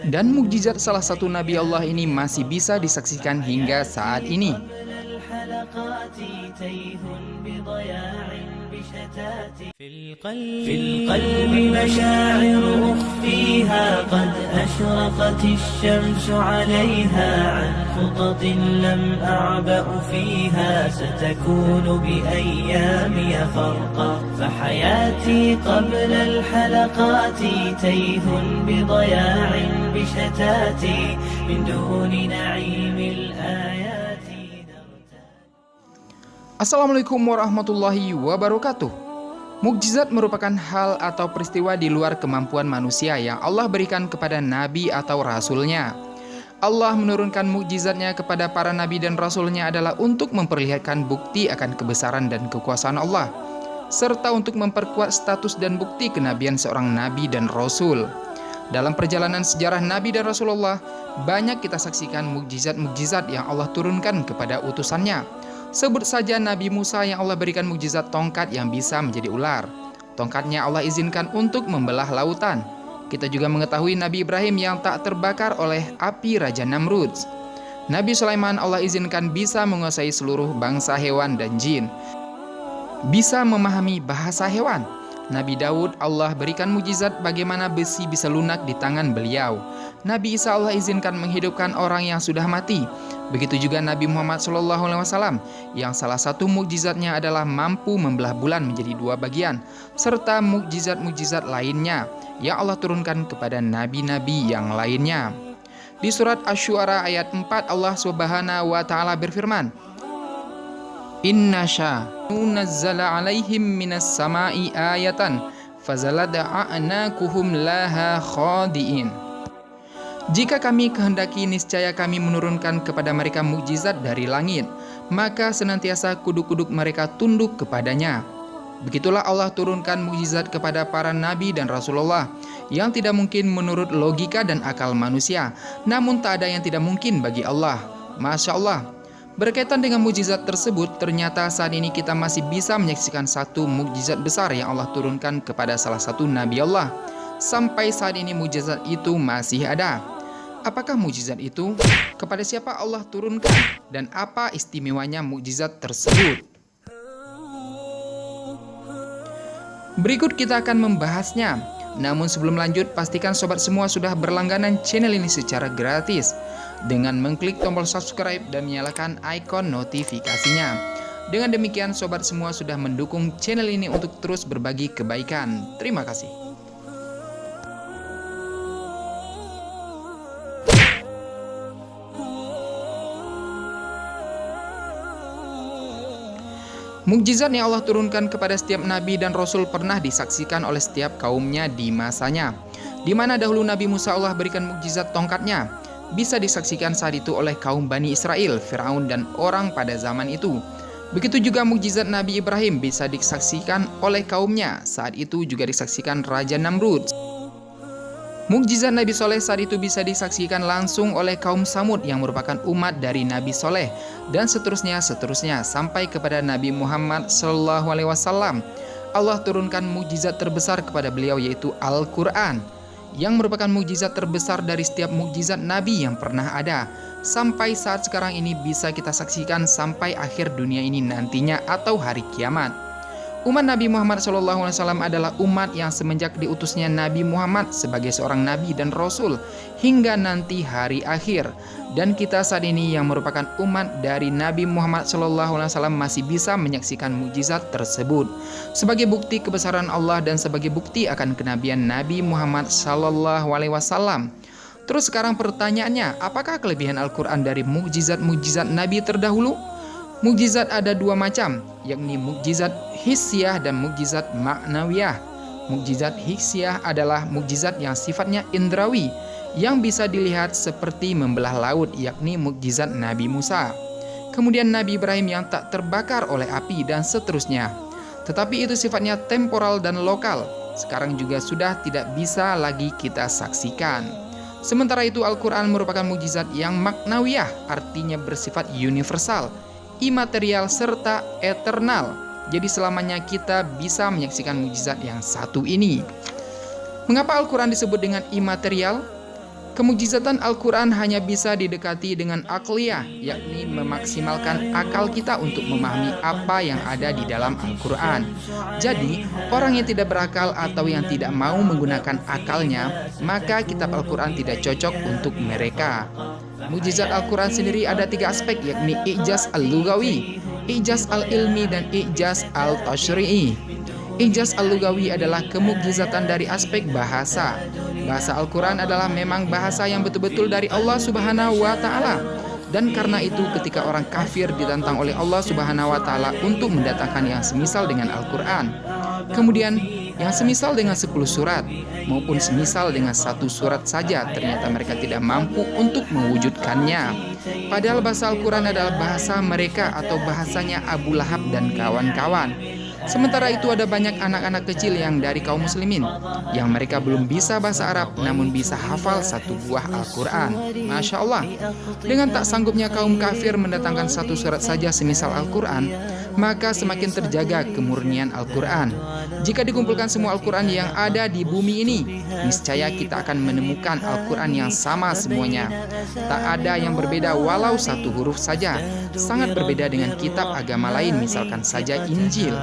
Dan mukjizat salah satu Nabi Allah ini masih bisa disaksikan hingga saat ini. في القلب مشاعر أخفيها قد أشرقت الشمس عليها عن خطط لم أعبأ فيها ستكون بأيامي فرقا فحياتي قبل الحلقات تيه بضياع بشتاتي من دون نعيم الآيات. Assalamualaikum warahmatullahi wabarakatuh. Mukjizat merupakan hal atau peristiwa di luar kemampuan manusia yang Allah berikan kepada nabi atau rasulnya. Allah menurunkan mukjizatnya kepada para nabi dan rasulnya adalah untuk memperlihatkan bukti akan kebesaran dan kekuasaan Allah, serta untuk memperkuat status dan bukti kenabian seorang nabi dan rasul. Dalam perjalanan sejarah nabi dan rasulullah, banyak kita saksikan mukjizat-mukjizat yang Allah turunkan kepada utusannya. Sebut saja Nabi Musa yang Allah berikan mukjizat tongkat yang bisa menjadi ular. Tongkatnya Allah izinkan untuk membelah lautan. Kita juga mengetahui Nabi Ibrahim yang tak terbakar oleh api Raja Namrud. Nabi Sulaiman Allah izinkan bisa menguasai seluruh bangsa hewan dan jin, bisa memahami bahasa hewan. Nabi Daud Allah berikan mukjizat bagaimana besi bisa lunak di tangan beliau. Nabi Isa Allah izinkan menghidupkan orang yang sudah mati. Begitu juga Nabi Muhammad SAW yang salah satu mukjizatnya adalah mampu membelah bulan menjadi dua bagian, serta mukjizat-mukjizat lainnya yang Allah turunkan kepada nabi-nabi yang lainnya. Di surat Asy-Syu'ara ayat 4 Allah Subhanahu wa taala berfirman, Inna nunazzala alaihim minas sama'i ayatan fazalada a'nakuhum laha khadi'in. Jika kami kehendaki, niscaya kami menurunkan kepada mereka mukjizat dari langit, maka senantiasa kuduk-kuduk mereka tunduk kepadanya. Begitulah Allah turunkan mukjizat kepada para nabi dan Rasulullah yang tidak mungkin menurut logika dan akal manusia, namun tak ada yang tidak mungkin bagi Allah. Masya Allah. Berkaitan dengan mukjizat tersebut, ternyata saat ini kita masih bisa menyaksikan satu mukjizat besar yang Allah turunkan kepada salah satu nabi Allah. Sampai saat ini mukjizat itu masih ada. Apakah mukjizat itu? Kepada siapa Allah turunkan? Dan apa istimewanya mukjizat tersebut? Berikut kita akan membahasnya. Namun sebelum lanjut, pastikan sobat semua sudah berlangganan channel ini secara gratis dengan mengklik tombol subscribe dan menyalakan ikon notifikasinya. Dengan demikian sobat semua sudah mendukung channel ini untuk terus berbagi kebaikan. Terima kasih. Mukjizat yang Allah turunkan kepada setiap nabi dan rasul pernah disaksikan oleh setiap kaumnya di masanya. Di mana dahulu Nabi Musa Allah berikan mukjizat tongkatnya, bisa disaksikan saat itu oleh kaum Bani Israel, Firaun dan orang pada zaman itu. Begitu juga mukjizat Nabi Ibrahim bisa disaksikan oleh kaumnya, saat itu juga disaksikan Raja Namrud. Mukjizat Nabi Soleh saat itu bisa disaksikan langsung oleh kaum Samud yang merupakan umat dari Nabi Soleh, dan seterusnya sampai kepada Nabi Muhammad SAW. Allah turunkan mukjizat terbesar kepada beliau, yaitu Al-Quran, yang merupakan mukjizat terbesar dari setiap mukjizat Nabi yang pernah ada. Sampai saat sekarang ini bisa kita saksikan sampai akhir dunia ini nantinya atau hari kiamat. Umat Nabi Muhammad SAW adalah umat yang semenjak diutusnya Nabi Muhammad sebagai seorang nabi dan rasul hingga nanti hari akhir. Dan kita saat ini yang merupakan umat dari Nabi Muhammad SAW masih bisa menyaksikan mukjizat tersebut sebagai bukti kebesaran Allah dan sebagai bukti akan kenabian Nabi Muhammad SAW. Terus sekarang pertanyaannya, apakah kelebihan Al-Quran dari mukjizat-mukjizat Nabi terdahulu? Mukjizat ada dua macam, yakni mukjizat hissiyah dan mukjizat maknawiyah. Mukjizat hissiyah adalah mukjizat yang sifatnya indrawi, yang bisa dilihat seperti membelah laut, yakni mukjizat Nabi Musa. Kemudian Nabi Ibrahim yang tak terbakar oleh api dan seterusnya. Tetapi itu sifatnya temporal dan lokal, sekarang juga sudah tidak bisa lagi kita saksikan. Sementara itu Al-Quran merupakan mukjizat yang maknawiyah, artinya bersifat universal, imaterial serta eternal. Jadi selamanya kita bisa menyaksikan mukjizat yang satu ini. Mengapa Al-Quran disebut dengan imaterial? Kemukjizatan Al-Quran hanya bisa didekati dengan akliyah, yakni memaksimalkan akal kita untuk memahami apa yang ada di dalam Al-Quran. Jadi, orang yang tidak berakal atau yang tidak mau menggunakan akalnya, maka kitab Al-Quran tidak cocok untuk mereka. Mukjizat Al-Quran sendiri ada 3 aspek, yakni i'jaz al-lugawi, i'jaz al-ilmi, dan i'jaz al-tashri'i. I'jaz al-lugawi adalah kemukjizatan dari aspek bahasa. Bahasa Al-Quran adalah memang bahasa yang betul-betul dari Allah Subhanahu wa Ta'ala. Dan karena itu, ketika orang kafir ditantang oleh Allah Subhanahu wa Ta'ala untuk mendatangkan yang semisal dengan Al-Quran, kemudian yang semisal dengan 10 surat maupun semisal dengan 1 surat saja, ternyata mereka tidak mampu untuk mewujudkannya. Padahal bahasa Al-Quran adalah bahasa mereka atau bahasanya Abu Lahab dan kawan-kawan. Sementara itu ada banyak anak-anak kecil yang dari kaum muslimin yang mereka belum bisa bahasa Arab namun bisa hafal 1 buah Al-Quran. Masya Allah. Dengan tak sanggupnya kaum kafir mendatangkan 1 surat saja semisal Al-Quran, maka semakin terjaga kemurnian Al-Quran. Jika dikumpulkan semua Al-Quran yang ada di bumi ini, niscaya kita akan menemukan Al-Quran yang sama semuanya. Tak ada yang berbeda walau 1 huruf saja. Sangat berbeda dengan kitab agama lain, misalkan saja Injil.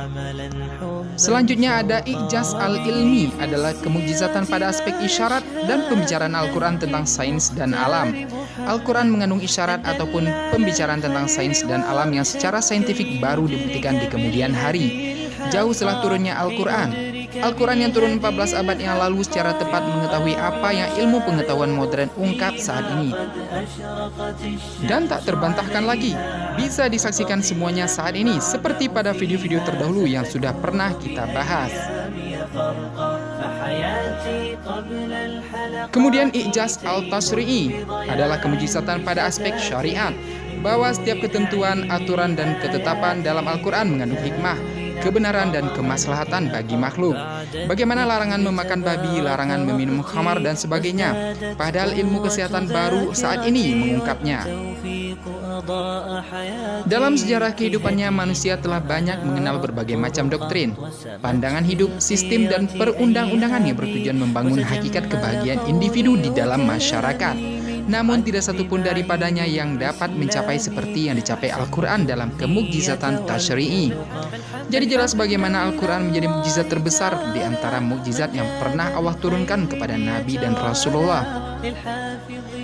Selanjutnya ada i'jaz al-ilmi, adalah kemukjizatan pada aspek isyarat dan pembicaraan Al-Quran tentang sains dan alam. Al-Quran mengandung isyarat ataupun pembicaraan tentang sains dan alam yang secara saintifik baru dibuktikan di kemudian hari, jauh setelah turunnya Al-Quran. Al-Quran yang turun 14 abad yang lalu secara tepat mengetahui apa yang ilmu pengetahuan modern ungkap saat ini. Dan tak terbantahkan lagi, bisa disaksikan semuanya saat ini seperti pada video-video terdahulu yang sudah pernah kita bahas. Kemudian i'jaz al-tashri'i adalah kemujizatan pada aspek syariat, bahwa setiap ketentuan, aturan, dan ketetapan dalam Al-Quran mengandung hikmah, kebenaran, dan kemaslahatan bagi makhluk. Bagaimana larangan memakan babi, larangan meminum khamar, dan sebagainya. Padahal ilmu kesehatan baru saat ini mengungkapnya. Dalam sejarah kehidupannya, manusia telah banyak mengenal berbagai macam doktrin, pandangan hidup, sistem, dan perundang-undangan yang bertujuan membangun hakikat kebahagiaan individu di dalam masyarakat. Namun tidak satupun daripadanya yang dapat mencapai seperti yang dicapai Al-Quran dalam kemukjizatan tashri'i. Jadi jelas bagaimana Al-Quran menjadi mukjizat terbesar di antara mukjizat yang pernah Allah turunkan kepada Nabi dan Rasulullah.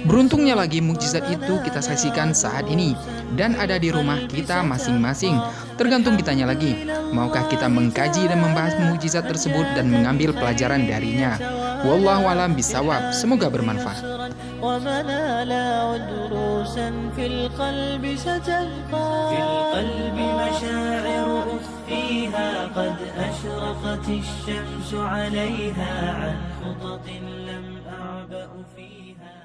Beruntungnya lagi mukjizat itu kita saksikan saat ini dan ada di rumah kita masing-masing. Tergantung kitanya lagi, maukah kita mengkaji dan membahas mukjizat tersebut dan mengambil pelajaran darinya. Wallahu a'lam bishawab. Semoga bermanfaat. ومنالا دروسا في القلب ستبقى في القلب مشاعر أخفيها قد أشرقت الشمس عليها عن خطط لم أعبأ فيها